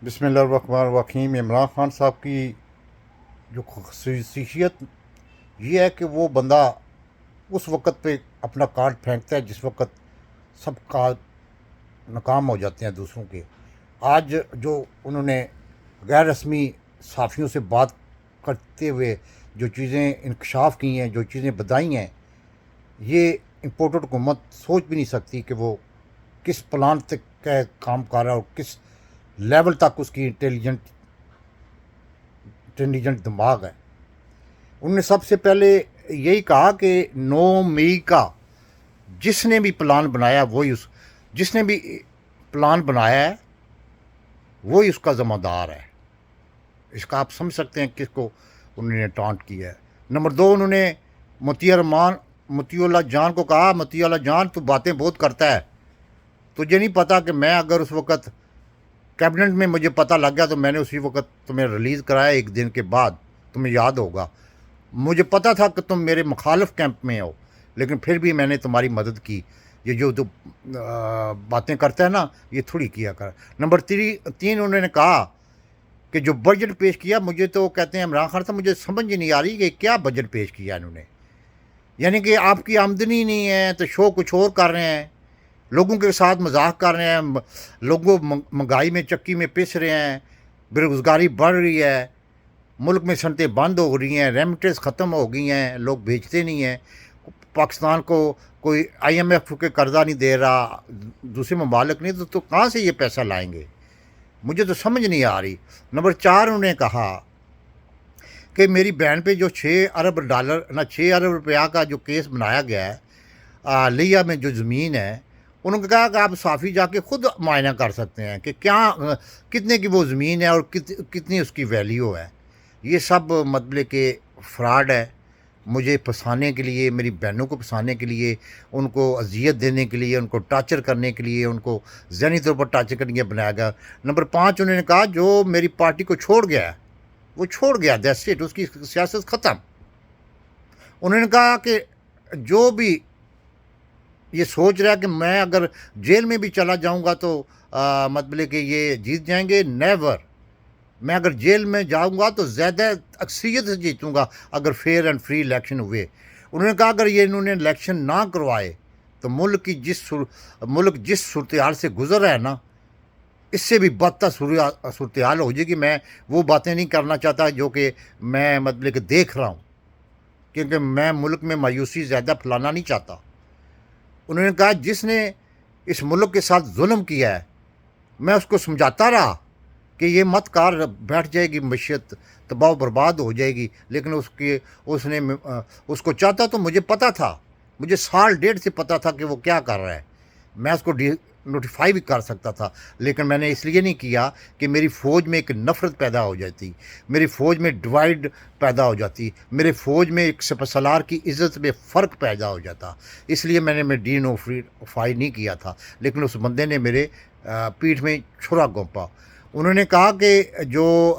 बिस्मिल्लाहिर्रहमानिर्रहीम। इमरान खान साहब की जो खसूसियत ये है कि वो बंदा उस वक़्त पे अपना कार्ड फेंकता है जिस वक़्त सब कार्ड नाकाम हो जाते हैं दूसरों के। आज जो उन्होंने गैर रस्मी सहाफ़ियों से बात करते हुए जो चीज़ें इंकशाफ की हैं, जो चीज़ें बताई हैं, ये इम्पोर्टेड हुकूमत सोच भी नहीं सकती कि वो किस प्लान तक का काम कर रहा है और किस लेवल तक उसकी इंटेलिजेंट दिमाग है। उन्होंने सबसे पहले यही कहा कि 9 मई का जिसने भी प्लान बनाया वही जिसने भी प्लान बनाया है वही उसका ज़िम्मेदार है। इसका आप समझ सकते हैं किसको उन्होंने टांट किया है। नंबर 2, उन्होंने मोतीउल्लाह जान को कहा, मोतीउल्लाह जान तू बातें बहुत करता है, तुझे नहीं पता कि मैं अगर उस वक़्त कैबिनेट में मुझे पता लग गया तो मैंने उसी वक़्त तुम्हें रिलीज़ कराया 1 दिन के बाद। तुम्हें याद होगा, मुझे पता था कि तुम मेरे मुखालिफ कैंप में हो, लेकिन फिर भी मैंने तुम्हारी मदद की। ये जो तो बातें करता है ना, ये थोड़ी किया कर। नंबर 3, उन्होंने कहा कि जो बजट पेश किया, मुझे तो कहते हैं इमरान खान साहब, मुझे समझ ही नहीं आ रही कि क्या बजट पेश किया इन्होंने। यानी कि आपकी आमदनी नहीं है तो शो कुछ और कर रहे हैं, लोगों के साथ मजाक कर रहे हैं, लोगों महंगाई में चक्की में पिस रहे हैं, बेरोज़गारी बढ़ रही है, मुल्क में सनतें बंद हो रही हैं, रेमिटेंस ख़त्म हो गई हैं, लोग भेजते नहीं हैं, पाकिस्तान को कोई IMF के कर्जा नहीं दे रहा, दूसरे ममालिक नहीं, तो कहाँ से ये पैसा लाएंगे, मुझे तो समझ नहीं आ रही। नंबर 4, उन्होंने कहा कि मेरी बहन पे जो $6 अरब रुपया का जो केस बनाया गया है, लिया में जो ज़मीन है, उन्होंने कहा कि आप साफ़ी जाके ख़ुद मुआयना कर सकते हैं कि क्या कितने की वो ज़मीन है और कितनी उसकी वैल्यू है। ये सब मतलब के फ्रॉड है। मुझे फंसाने के लिए, मेरी बहनों को फंसाने के लिए, उनको अजियत देने के लिए, उनको टार्चर करने के लिए, उनको ज़हनी तौर पर टार्चर करने के लिए बनाया गया। नंबर 5, उन्होंने कहा जो मेरी पार्टी को छोड़ गया है वो छोड़ गया, दैट्स इट, उसकी सियासत ख़त्म। उन्होंने कहा कि जो भी ये सोच रहा है कि मैं अगर जेल में भी चला जाऊंगा तो मतलब कि ये जीत जाएंगे, नेवर। मैं अगर जेल में जाऊंगा तो ज़्यादा अक्सरियत से जीतूंगा अगर फेयर एंड फ्री इलेक्शन हुए। उन्होंने कहा अगर ये इन्होंने इलेक्शन ना करवाए तो मुल्क जिस सूरत हाल से गुजर रहा है ना, इससे भी बदतर सूरत हाल हो जाएगी। मैं वो बातें नहीं करना चाहता जो कि मैं मतलब कि देख रहा हूँ, क्योंकि मैं मुल्क में मायूसी ज़्यादा फैलाना नहीं चाहता। उन्होंने कहा जिसने इस मुल्क के साथ जुल्म किया है, मैं उसको समझाता रहा कि ये मत कर, बैठ जाएगी मशीयत, तबाह बर्बाद हो जाएगी, लेकिन उसने उसको चाहता तो मुझे पता था, मुझे 1.5 साल से पता था कि वो क्या कर रहा है। मैं उसको नोटिफाई भी कर सकता था, लेकिन मैंने इसलिए नहीं किया कि मेरी फ़ौज में एक नफ़रत पैदा हो जाती, मेरी फ़ौज में डिवाइड पैदा हो जाती, मेरे फ़ौज में एक सलार की इज़्ज़त में फ़र्क पैदा हो जाता। इसलिए मैंने डिनोटिफाई नहीं किया था, लेकिन उस बंदे ने मेरे पीठ में छुरा घोंपा। उन्होंने कहा कि जो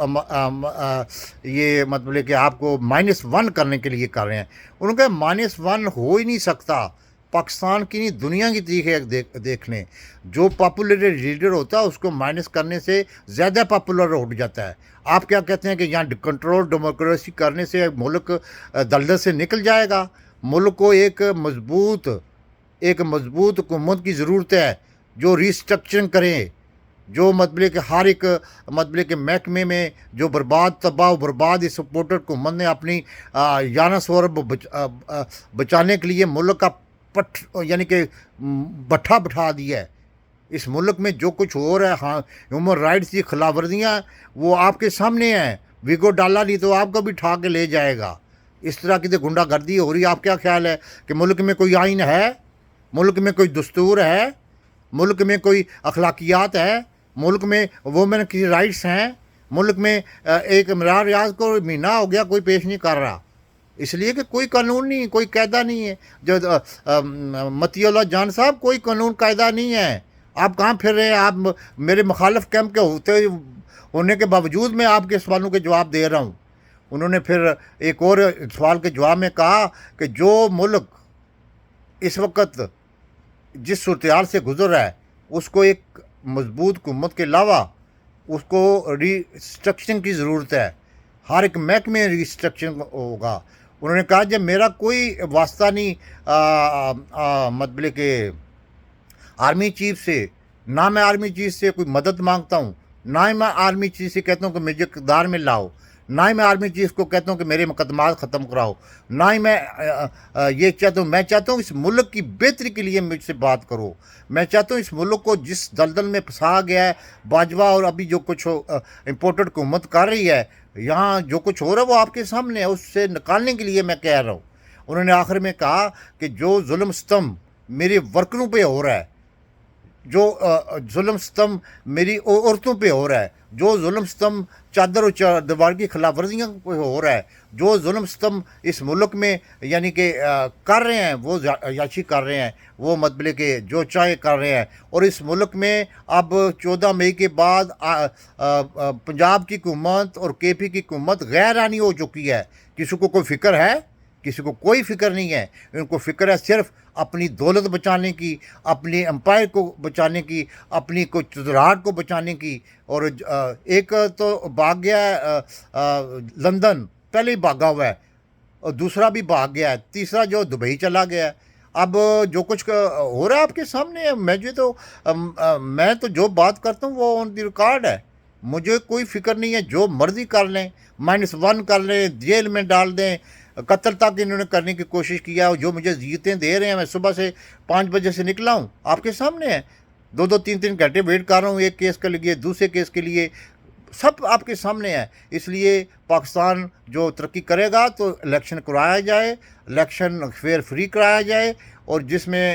ये मतलब कि आपको -1 करने के लिए कर रहे हैं। उन्होंने कहा -1 हो ही नहीं सकता, पाकिस्तान की नहीं दुनिया की तारीख है। देख लें, जो पॉपुलर लीडर होता है उसको माइनस करने से ज़्यादा पॉपुलर हो जाता है। आप क्या कहते हैं कि यहाँ कंट्रोल डेमोक्रेसी करने से मुल्क दलदल से निकल जाएगा? मुल्क को एक मजबूत हुकूमत की ज़रूरत है जो रिस्ट्रक्चरिंग करे, जो मतलब कि हर एक मतलब के महकमे में जो बर्बाद इस सपोर्टर हुकूमत ने अपनी 1100 अरब बचाने के लिए मुल्क का यानी कि भट्ठा बिठा दिया है। इस मुल्क में जो कुछ हो रहा है, हाँ, ह्यूमन राइट्स की खिलाफवर्जियाँ, वो आपके सामने हैं। विगो डाला नहीं तो आपको भी ठा के ले जाएगा। इस तरह की तो गुंडागर्दी हो रही है। आप क्या ख्याल है कि मुल्क में कोई आइन है, मुल्क में कोई दस्तूर है, मुल्क में कोई अखलाकियात है, मुल्क में वुमेन की राइट्स हैं, मुल्क में एक इमरान रियाज को महीना हो गया कोई पेश नहीं कर रहा, इसलिए कि कोई कानून नहीं, कोई कायदा नहीं है। जो मोतीउल्लाह जान साहब, कोई कानून कायदा नहीं है। आप कहाँ फिर रहे हैं? आप मेरे मुखालिफ कैंप के होने के बावजूद मैं आपके सवालों के जवाब दे रहा हूँ। उन्होंने फिर एक और सवाल के जवाब में कहा कि जो मुल्क इस वक्त जिस सूरत हाल से गुजर रहा है उसको एक मजबूत हुकूमत के अलावा اس کو ریسٹرکچرنگ کی ضرورت ہے، ہر ایک محکمے میں ریسٹرکچرنگ ہوگا۔ انہوں نے کہا جب میرا کوئی واسطہ نہیں مطلب کہ آرمی چیف سے، نہ میں آرمی چیف سے کوئی مدد مانگتا ہوں، نہ ہی میں آرمی چیف سے کہتا ہوں کہ مجھے اقتدار میں لاؤ، نہ ہی میں آرمی چیف کو کہتا ہوں کہ میرے مقدمات ختم کراؤ، نہ ہی میں یہ چاہتا ہوں۔ میں چاہتا ہوں اس ملک کی بہتری کے لیے مجھ سے بات کرو۔ میں چاہتا ہوں اس ملک کو جس دلدل میں پھنسا گیا ہے باجوہ، اور ابھی جو کچھ امپورٹڈ حکومت کر رہی ہے، یہاں جو کچھ ہو رہا ہے وہ آپ کے سامنے ہے، اس سے نکالنے کے لیے میں کہہ رہا ہوں۔ انہوں نے آخر میں کہا کہ جو ظلم ستم میرے ورکروں پہ ہو رہا ہے، جو ظلم ستم میری عورتوں پہ ہو رہا ہے، جو ظلم ستم چادر و دیوار کی خلاف ورزیاں پہ ہو رہا ہے، جو ظلم ستم اس ملک میں یعنی کہ کر رہے ہیں، وہ عیاشی کر رہے ہیں، وہ مطلب کہ جو چاہے کر رہے ہیں، اور اس ملک میں اب 14 مئی کے بعد پنجاب کی حکومت اور کے پی کی حکومت غیر آئینی ہو چکی ہے۔ کسی کو کوئی فکر ہے؟ کسی کو کوئی فکر نہیں ہے۔ ان کو فکر ہے صرف اپنی دولت بچانے کی، اپنی امپائر کو بچانے کی، اپنی کوئی چتراہٹ کو بچانے کی۔ اور ایک تو بھاگ گیا ہے لندن، پہلے ہی بھاگا ہوا ہے، اور دوسرا بھی بھاگ گیا ہے، تیسرا جو دبئی چلا گیا ہے۔ اب جو کچھ ہو رہا ہے آپ کے سامنے ہے۔ میں تو جو بات کرتا ہوں وہ آن دی ریکارڈ ہے۔ مجھے کوئی فکر نہیں ہے، جو مرضی کر لیں، -1 کر لیں، جیل میں ڈال دیں، قتل تک انہوں نے کرنے کی کوشش کیا۔ جو مجھے زیتیں دے رہے ہیں، میں صبح سے 5 بجے سے نکلا ہوں، آپ کے سامنے ہے، 2 3 گھنٹے ویٹ کر رہا ہوں ایک کیس کے لیے، دوسرے کیس کے لیے، سب آپ کے سامنے ہے۔ اس لیے پاکستان جو ترقی کرے گا تو الیکشن کرایا جائے، الیکشن فیئر فری کرایا جائے، اور جس میں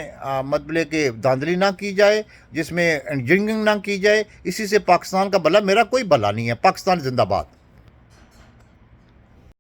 مطلب کہ دھاندلی نہ کی جائے، جس میں انجینئرنگ نہ کی جائے۔ اسی سے پاکستان کا بھلا، میرا کوئی بھلا نہیں ہے۔ پاکستان زندہ باد۔